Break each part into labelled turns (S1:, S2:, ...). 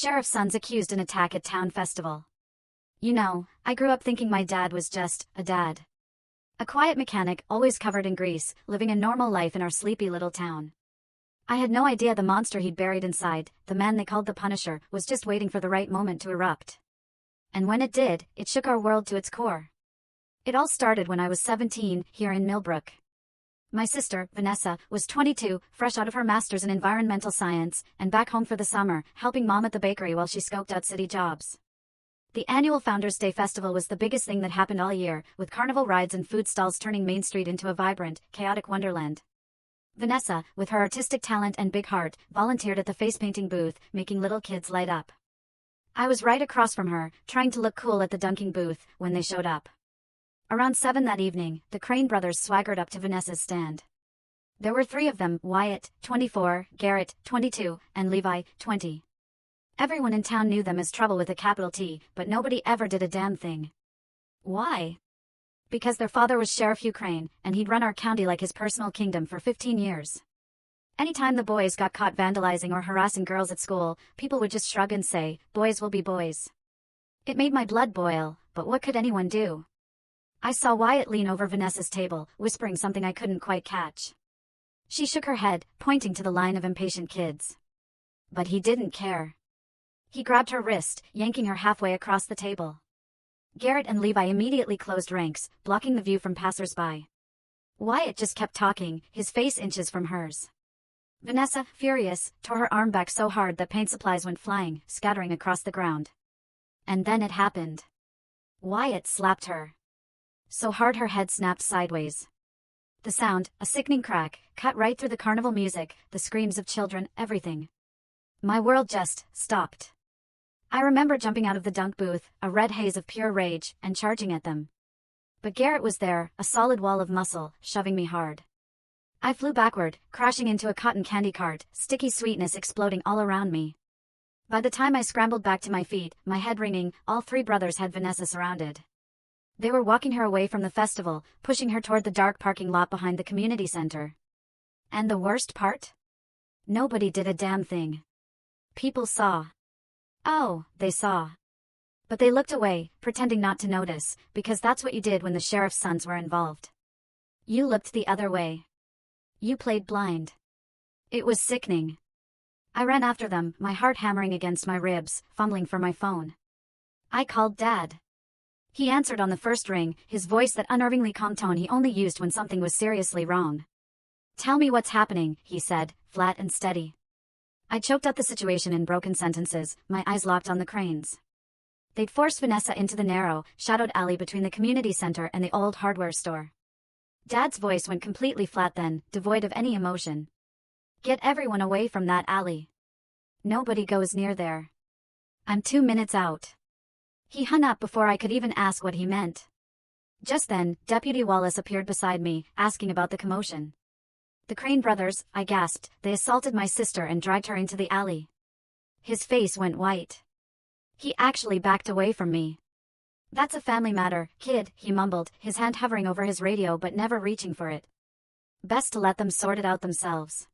S1: Sheriff's son's accused in attack at town festival. You know, I grew up thinking my dad was just a dad. A quiet mechanic, always covered in grease, living a normal life in our sleepy little town. I had no idea the monster he'd buried inside, the man they called the Punisher, was just waiting for the right moment to erupt. And when it did, it shook our world to its core. It all started when I was 17, here in Millbrook. My sister, Vanessa, was 22, fresh out of her master's in environmental science, and back home for the summer, helping mom at the bakery while she scoped out city jobs. The annual Founders' Day festival was the biggest thing that happened all year, with carnival rides and food stalls turning Main Street into a vibrant, chaotic wonderland. Vanessa, with her artistic talent and big heart, volunteered at the face painting booth, making little kids light up. I was right across from her, trying to look cool at the dunking booth, when they showed up. Around 7 that evening, the Crane brothers swaggered up to Vanessa's stand. There were 3 of them, Wyatt, 24, Garrett, 22, and Levi, 20. Everyone in town knew them as Trouble with a capital T, but nobody ever did a damn thing. Why? Because their father was Sheriff Hugh Crane, and he'd run our county like his personal kingdom for 15 years. Anytime the boys got caught vandalizing or harassing girls at school, people would just shrug and say, boys will be boys. It made my blood boil, but what could anyone do? I saw Wyatt lean over Vanessa's table, whispering something I couldn't quite catch. She shook her head, pointing to the line of impatient kids. But he didn't care. He grabbed her wrist, yanking her halfway across the table. Garrett and Levi immediately closed ranks, blocking the view from passers-by. Wyatt just kept talking, his face inches from hers. Vanessa, furious, tore her arm back so hard that paint supplies went flying, scattering across the ground. And then it happened. Wyatt slapped her. So hard her head snapped sideways. The sound, a sickening crack, cut right through the carnival music, the screams of children, everything. My world just stopped. I remember jumping out of the dunk booth, a red haze of pure rage, and charging at them. But Garrett was there, a solid wall of muscle, shoving me hard. I flew backward, crashing into a cotton candy cart, sticky sweetness exploding all around me. By the time I scrambled back to my feet, my head ringing, all 3 brothers had Vanessa surrounded. They were walking her away from the festival, pushing her toward the dark parking lot behind the community center. And the worst part? Nobody did a damn thing. People saw. Oh, they saw. But they looked away, pretending not to notice, because that's what you did when the sheriff's sons were involved. You looked the other way. You played blind. It was sickening. I ran after them, my heart hammering against my ribs, fumbling for my phone. I called Dad. He answered on the first ring, his voice that unnervingly calm tone he only used when something was seriously wrong. Tell me what's happening, he said, flat and steady. I choked out the situation in broken sentences, my eyes locked on the Cranes. They'd forced Vanessa into the narrow, shadowed alley between the community center and the old hardware store. Dad's voice went completely flat then, devoid of any emotion. Get everyone away from that alley. Nobody goes near there. I'm 2 minutes out. He hung up before I could even ask what he meant. Just then, Deputy Wallace appeared beside me, asking about the commotion. The Crane brothers, I gasped, they assaulted my sister and dragged her into the alley. His face went white. He actually backed away from me. That's a family matter, kid, he mumbled, his hand hovering over his radio but never reaching for it. Best to let them sort it out themselves.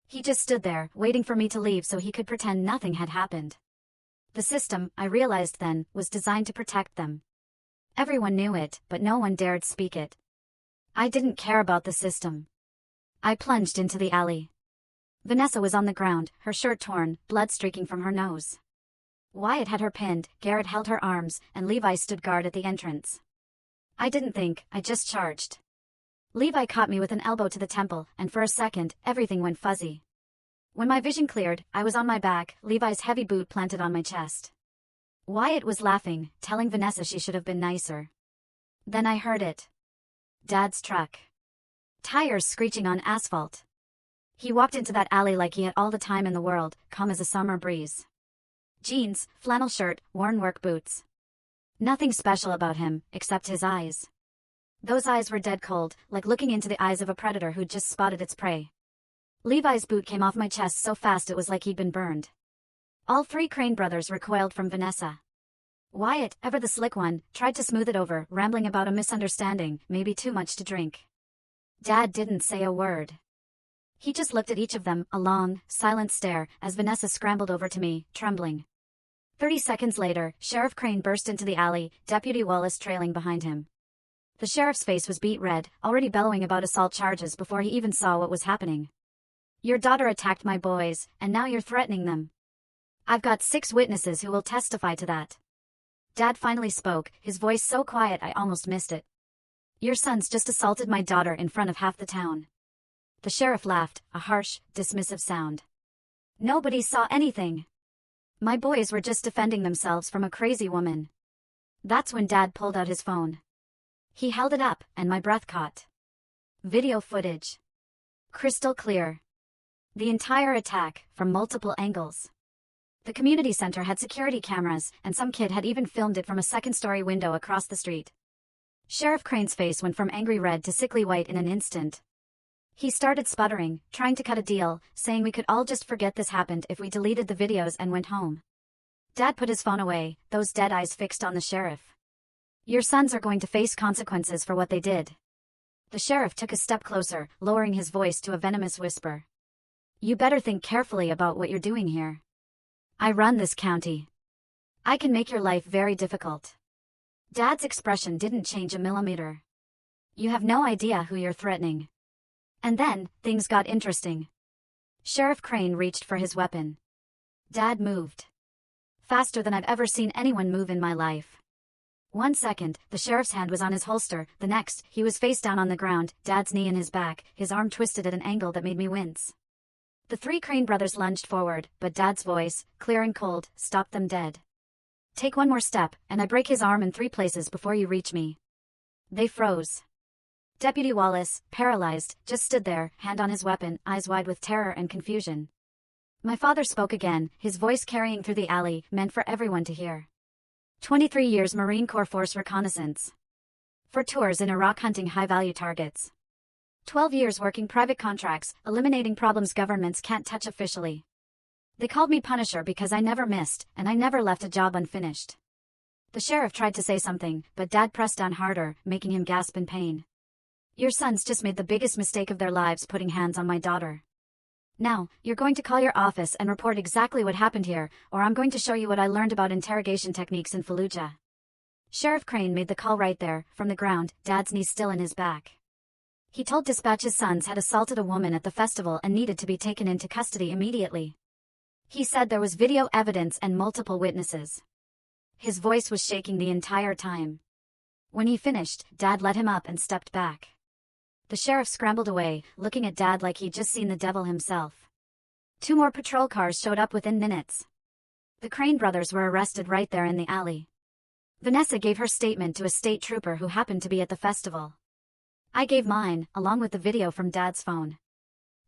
S1: He just stood there, waiting for me to leave so he could pretend nothing had happened. The system, I realized then, was designed to protect them. Everyone knew it, but no one dared speak it. I didn't care about the system. I plunged into the alley. Vanessa was on the ground, her shirt torn, blood streaking from her nose. Wyatt had her pinned, Garrett held her arms, and Levi stood guard at the entrance. I didn't think, I just charged. Levi caught me with an elbow to the temple, and for a second, everything went fuzzy. When my vision cleared, I was on my back, Levi's heavy boot planted on my chest. Wyatt was laughing, telling Vanessa she should have been nicer. Then I heard it. Dad's truck. Tires screeching on asphalt. He walked into that alley like he had all the time in the world, calm as a summer breeze. Jeans, flannel shirt, worn work boots. Nothing special about him, except his eyes. Those eyes were dead cold, like looking into the eyes of a predator who'd just spotted its prey. Levi's boot came off my chest so fast it was like he'd been burned. All 3 Crane brothers recoiled from Vanessa. Wyatt, ever the slick one, tried to smooth it over, rambling about a misunderstanding, maybe too much to drink. Dad didn't say a word. He just looked at each of them, a long, silent stare, as Vanessa scrambled over to me, trembling. 30 seconds later, Sheriff Crane burst into the alley, Deputy Wallace trailing behind him. The sheriff's face was beet red, already bellowing about assault charges before he even saw what was happening. Your daughter attacked my boys, and now you're threatening them. I've got 6 witnesses who will testify to that. Dad finally spoke, his voice so quiet I almost missed it. Your sons just assaulted my daughter in front of half the town. The sheriff laughed, a harsh, dismissive sound. Nobody saw anything. My boys were just defending themselves from a crazy woman. That's when Dad pulled out his phone. He held it up, and my breath caught. Video footage. Crystal clear. The entire attack, from multiple angles. The community center had security cameras, and some kid had even filmed it from a second-story window across the street. Sheriff Crane's face went from angry red to sickly white in an instant. He started sputtering, trying to cut a deal, saying we could all just forget this happened if we deleted the videos and went home. Dad put his phone away, those dead eyes fixed on the sheriff. Your sons are going to face consequences for what they did. The sheriff took a step closer, lowering his voice to a venomous whisper. You better think carefully about what you're doing here. I run this county. I can make your life very difficult. Dad's expression didn't change a millimeter. You have no idea who you're threatening. And then, things got interesting. Sheriff Crane reached for his weapon. Dad moved. Faster than I've ever seen anyone move in my life. 1 second, the sheriff's hand was on his holster, the next, he was face down on the ground, Dad's knee in his back, his arm twisted at an angle that made me wince. The 3 Crane brothers lunged forward, but Dad's voice, clear and cold, stopped them dead. Take 1 more step, and I break his arm in 3 places before you reach me. They froze. Deputy Wallace, paralyzed, just stood there, hand on his weapon, eyes wide with terror and confusion. My father spoke again, his voice carrying through the alley, meant for everyone to hear. 23 years Marine Corps Force reconnaissance. 4 tours in Iraq hunting high-value targets. 12 years working private contracts, eliminating problems governments can't touch officially. They called me Punisher because I never missed, and I never left a job unfinished. The sheriff tried to say something, but Dad pressed down harder, making him gasp in pain. Your sons just made the biggest mistake of their lives putting hands on my daughter. Now, you're going to call your office and report exactly what happened here, or I'm going to show you what I learned about interrogation techniques in Fallujah. Sheriff Crane made the call right there, from the ground, Dad's knee still in his back. He told dispatch his sons had assaulted a woman at the festival and needed to be taken into custody immediately. He said there was video evidence and multiple witnesses. His voice was shaking the entire time. When he finished, Dad let him up and stepped back. The sheriff scrambled away, looking at Dad like he'd just seen the devil himself. 2 more patrol cars showed up within minutes. The Crane brothers were arrested right there in the alley. Vanessa gave her statement to a state trooper who happened to be at the festival. I gave mine, along with the video from Dad's phone.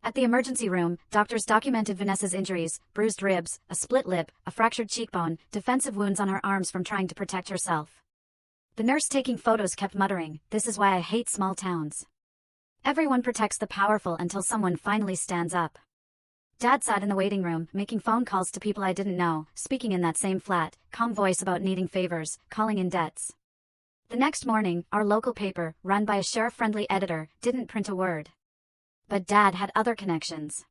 S1: At the emergency room, doctors documented Vanessa's injuries, bruised ribs, a split lip, a fractured cheekbone, defensive wounds on her arms from trying to protect herself. The nurse taking photos kept muttering, "This is why I hate small towns. Everyone protects the powerful until someone finally stands up." Dad sat in the waiting room, making phone calls to people I didn't know, speaking in that same flat, calm voice about needing favors, calling in debts. The next morning, our local paper, run by a sheriff-friendly editor, didn't print a word. But Dad had other connections.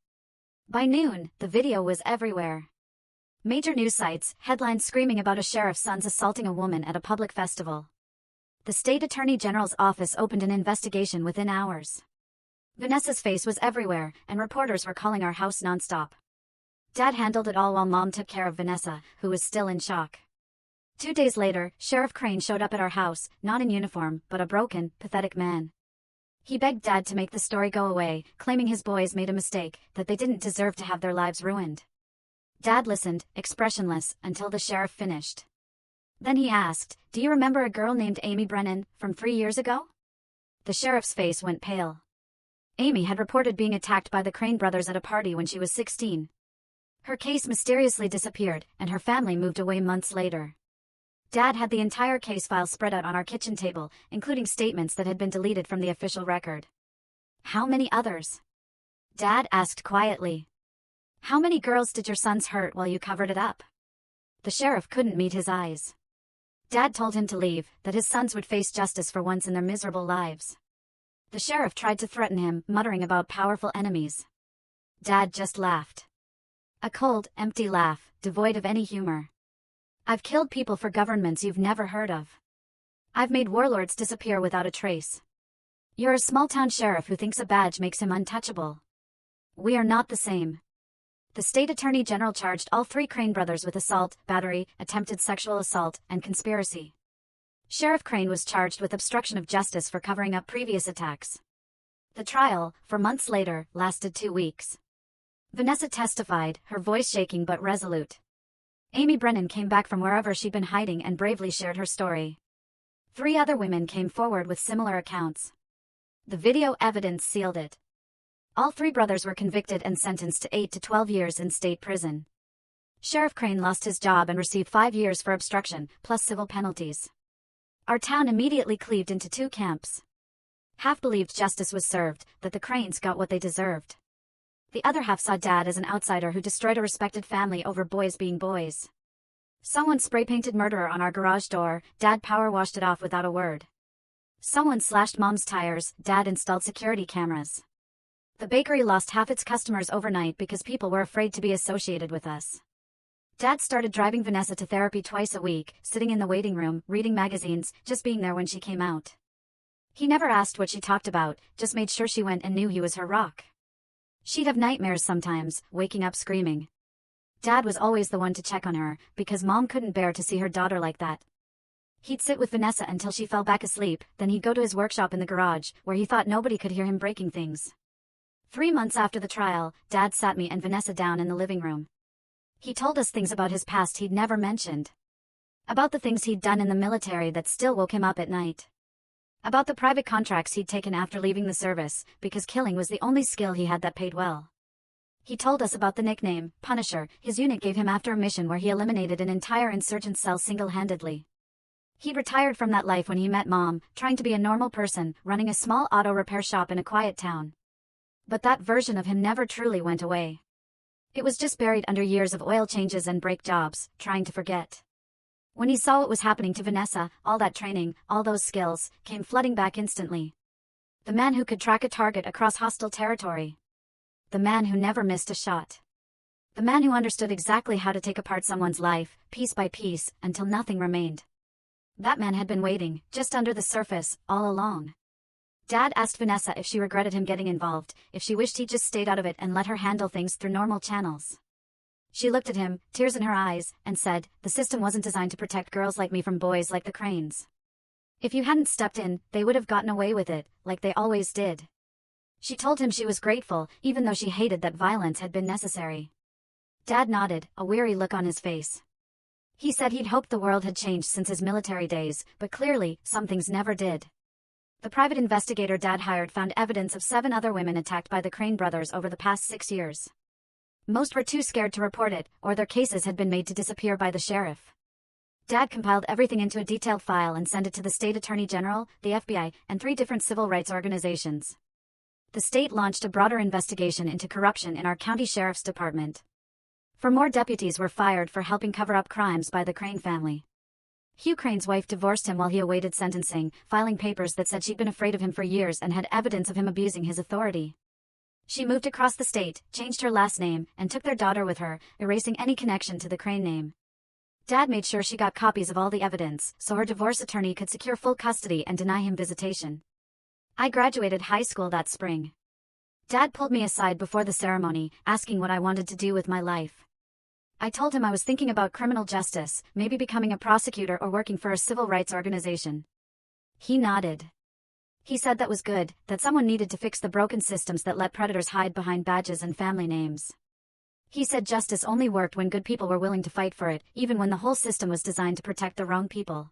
S1: By noon, the video was everywhere. Major news sites, headlines screaming about a sheriff's sons assaulting a woman at a public festival. The state attorney general's office opened an investigation within hours. Vanessa's face was everywhere, and reporters were calling our house nonstop. Dad handled it all while Mom took care of Vanessa, who was still in shock. 2 days later, Sheriff Crane showed up at our house, not in uniform, but a broken, pathetic man. He begged Dad to make the story go away, claiming his boys made a mistake, that they didn't deserve to have their lives ruined. Dad listened, expressionless, until the sheriff finished. Then he asked, "Do you remember a girl named Amy Brennan, from 3 years ago?" The sheriff's face went pale. Amy had reported being attacked by the Crane brothers at a party when she was 16. Her case mysteriously disappeared, and her family moved away months later. Dad had the entire case file spread out on our kitchen table, including statements that had been deleted from the official record. "How many others?" Dad asked quietly. "How many girls did your sons hurt while you covered it up?" The sheriff couldn't meet his eyes. Dad told him to leave, that his sons would face justice for once in their miserable lives. The sheriff tried to threaten him, muttering about powerful enemies. Dad just laughed. A cold, empty laugh, devoid of any humor. I've killed people for governments you've never heard of. I've made warlords disappear without a trace. You're a small-town sheriff who thinks a badge makes him untouchable. We are not the same. The state attorney general charged all 3 Crane brothers with assault, battery, attempted sexual assault, and conspiracy. Sheriff Crane was charged with obstruction of justice for covering up previous attacks. The trial, 4 months later, lasted 2 weeks. Vanessa testified, her voice shaking but resolute. Amy Brennan came back from wherever she'd been hiding and bravely shared her story. 3 other women came forward with similar accounts. The video evidence sealed it. All 3 brothers were convicted and sentenced to 8 to 12 years in state prison. Sheriff Crane lost his job and received 5 years for obstruction, plus civil penalties. Our town immediately cleaved into 2 camps. Half believed justice was served, that the Cranes got what they deserved. The other half saw Dad as an outsider who destroyed a respected family over boys being boys. Someone spray-painted murderer on our garage door, Dad power-washed it off without a word. Someone slashed Mom's tires, Dad installed security cameras. The bakery lost half its customers overnight because people were afraid to be associated with us. Dad started driving Vanessa to therapy twice a week, sitting in the waiting room, reading magazines, just being there when she came out. He never asked what she talked about, just made sure she went and knew he was her rock. She'd have nightmares sometimes, waking up screaming. Dad was always the one to check on her, because Mom couldn't bear to see her daughter like that. He'd sit with Vanessa until she fell back asleep, then he'd go to his workshop in the garage, where he thought nobody could hear him breaking things. 3 months after the trial, Dad sat me and Vanessa down in the living room. He told us things about his past he'd never mentioned. About the things he'd done in the military that still woke him up at night. About the private contracts he'd taken after leaving the service, because killing was the only skill he had that paid well. He told us about the nickname, Punisher, his unit gave him after a mission where he eliminated an entire insurgent cell single-handedly. He'd retired from that life when he met Mom, trying to be a normal person, running a small auto repair shop in a quiet town. But that version of him never truly went away. It was just buried under years of oil changes and brake jobs, trying to forget. When he saw what was happening to Vanessa, all that training, all those skills, came flooding back instantly. The man who could track a target across hostile territory. The man who never missed a shot. The man who understood exactly how to take apart someone's life, piece by piece, until nothing remained. That man had been waiting, just under the surface, all along. Dad asked Vanessa if she regretted him getting involved, if she wished he just stayed out of it and let her handle things through normal channels. She looked at him, tears in her eyes, and said, "The system wasn't designed to protect girls like me from boys like the Cranes. If you hadn't stepped in, they would have gotten away with it, like they always did." She told him she was grateful, even though she hated that violence had been necessary. Dad nodded, a weary look on his face. He said he'd hoped the world had changed since his military days, but clearly, some things never did. The private investigator Dad hired found evidence of 7 other women attacked by the Crane brothers over the past 6 years. Most were too scared to report it, or their cases had been made to disappear by the sheriff. Dad compiled everything into a detailed file and sent it to the state attorney general, the FBI, and 3 different civil rights organizations. The state launched a broader investigation into corruption in our county sheriff's department. 4 more deputies were fired for helping cover up crimes by the Crane family. Hugh Crane's wife divorced him while he awaited sentencing, filing papers that said she'd been afraid of him for years and had evidence of him abusing his authority. She moved across the state, changed her last name, and took their daughter with her, erasing any connection to the Crane name. Dad made sure she got copies of all the evidence, so her divorce attorney could secure full custody and deny him visitation. I graduated high school that spring. Dad pulled me aside before the ceremony, asking what I wanted to do with my life. I told him I was thinking about criminal justice, maybe becoming a prosecutor or working for a civil rights organization. He nodded. He said that was good, that someone needed to fix the broken systems that let predators hide behind badges and family names. He said justice only worked when good people were willing to fight for it, even when the whole system was designed to protect the wrong people.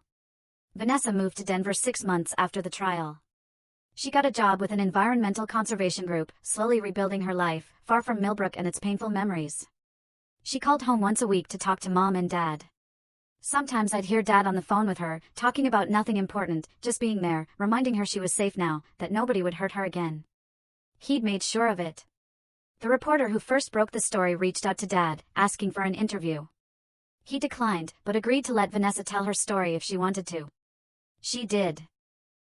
S1: Vanessa moved to Denver 6 months after the trial. She got a job with an environmental conservation group, slowly rebuilding her life, far from Millbrook and its painful memories. She called home once a week to talk to Mom and Dad. Sometimes I'd hear Dad on the phone with her, talking about nothing important, just being there, reminding her she was safe now, that nobody would hurt her again. He'd made sure of it. The reporter who first broke the story reached out to Dad, asking for an interview. He declined, but agreed to let Vanessa tell her story if she wanted to. She did.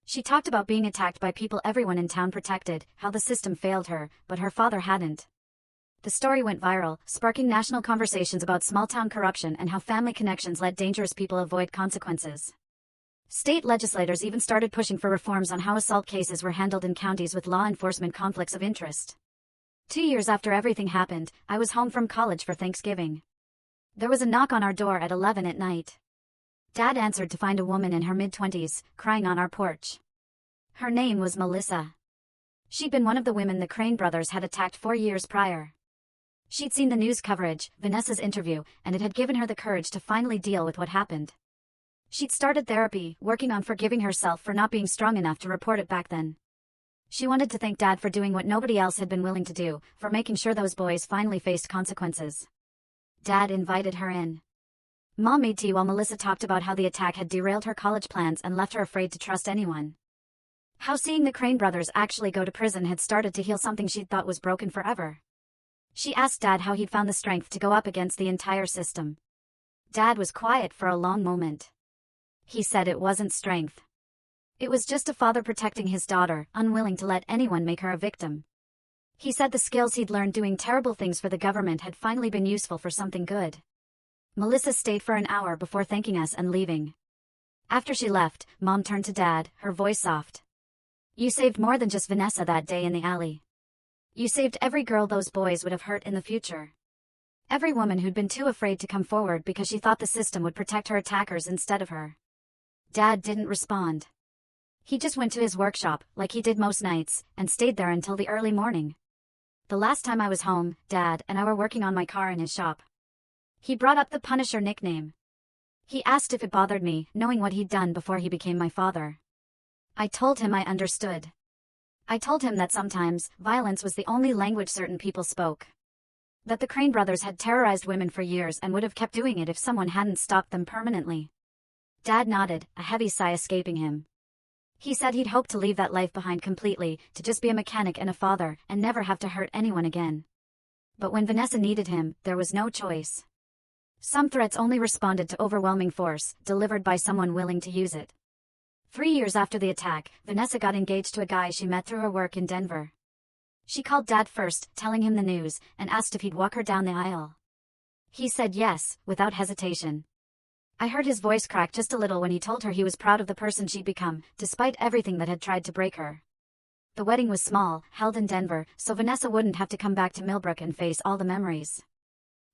S1: She talked about being attacked by people everyone in town protected, how the system failed her, but her father hadn't. The story went viral, sparking national conversations about small-town corruption and how family connections let dangerous people avoid consequences. State legislators even started pushing for reforms on how assault cases were handled in counties with law enforcement conflicts of interest. 2 years after everything happened, I was home from college for Thanksgiving. There was a knock on our door at 11 at night. Dad answered to find a woman in her mid-20s, crying on our porch. Her name was Melissa. She'd been one of the women the Crane brothers had attacked 4 years prior. She'd seen the news coverage, Vanessa's interview, and it had given her the courage to finally deal with what happened. She'd started therapy, working on forgiving herself for not being strong enough to report it back then. She wanted to thank Dad for doing what nobody else had been willing to do, for making sure those boys finally faced consequences. Dad invited her in. Mom made tea while Melissa talked about how the attack had derailed her college plans and left her afraid to trust anyone. How seeing the Crane brothers actually go to prison had started to heal something she'd thought was broken forever. She asked Dad how he'd found the strength to go up against the entire system. Dad was quiet for a long moment. He said it wasn't strength. It was just a father protecting his daughter, unwilling to let anyone make her a victim. He said the skills he'd learned doing terrible things for the government had finally been useful for something good. Melissa stayed for an hour before thanking us and leaving. After she left, Mom turned to Dad, her voice soft. "You saved more than just Vanessa that day in the alley. You saved every girl those boys would have hurt in the future. Every woman who'd been too afraid to come forward because she thought the system would protect her attackers instead of her." Dad didn't respond. He just went to his workshop, like he did most nights, and stayed there until the early morning. The last time I was home, Dad and I were working on my car in his shop. He brought up the Punisher nickname. He asked if it bothered me, knowing what he'd done before he became my father. I told him I understood. I told him that sometimes, violence was the only language certain people spoke. That the Crane brothers had terrorized women for years and would have kept doing it if someone hadn't stopped them permanently. Dad nodded, a heavy sigh escaping him. He said he'd hoped to leave that life behind completely, to just be a mechanic and a father, and never have to hurt anyone again. But when Vanessa needed him, there was no choice. Some threats only responded to overwhelming force, delivered by someone willing to use it. 3 years after the attack, Vanessa got engaged to a guy she met through her work in Denver. She called Dad first, telling him the news, and asked if he'd walk her down the aisle. He said yes, without hesitation. I heard his voice crack just a little when he told her he was proud of the person she'd become, despite everything that had tried to break her. The wedding was small, held in Denver, so Vanessa wouldn't have to come back to Millbrook and face all the memories.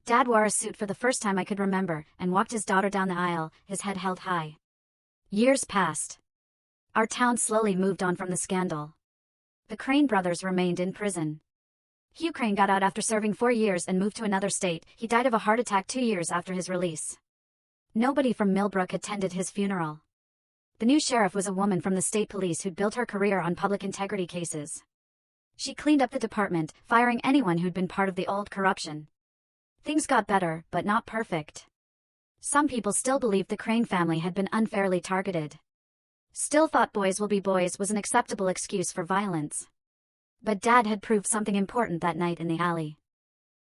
S1: Dad wore a suit for the first time I could remember, and walked his daughter down the aisle, his head held high. Years passed. Our town slowly moved on from the scandal. The Crane brothers remained in prison. Hugh Crane got out after serving 4 years and moved to another state. He died of a heart attack 2 years after his release. Nobody from Millbrook attended his funeral. The new sheriff was a woman from the state police who'd built her career on public integrity cases. She cleaned up the department, firing anyone who'd been part of the old corruption. Things got better, but not perfect. Some people still believed the Crane family had been unfairly targeted. Still thought boys will be boys was an acceptable excuse for violence. But Dad had proved something important that night in the alley.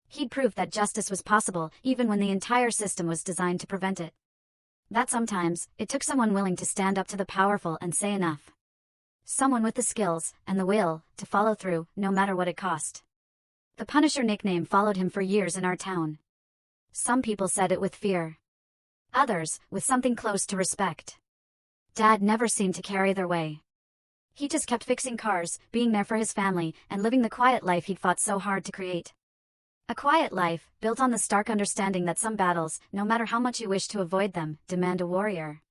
S1: He'd proved that justice was possible, even when the entire system was designed to prevent it. That sometimes, it took someone willing to stand up to the powerful and say enough. Someone with the skills, and the will, to follow through, no matter what it cost. The Punisher nickname followed him for years in our town. Some people said it with fear. Others, with something close to respect. Dad never seemed to carry their way. He just kept fixing cars, being there for his family, and living the quiet life he'd fought so hard to create. A quiet life, built on the stark understanding that some battles, no matter how much you wish to avoid them, demand a warrior.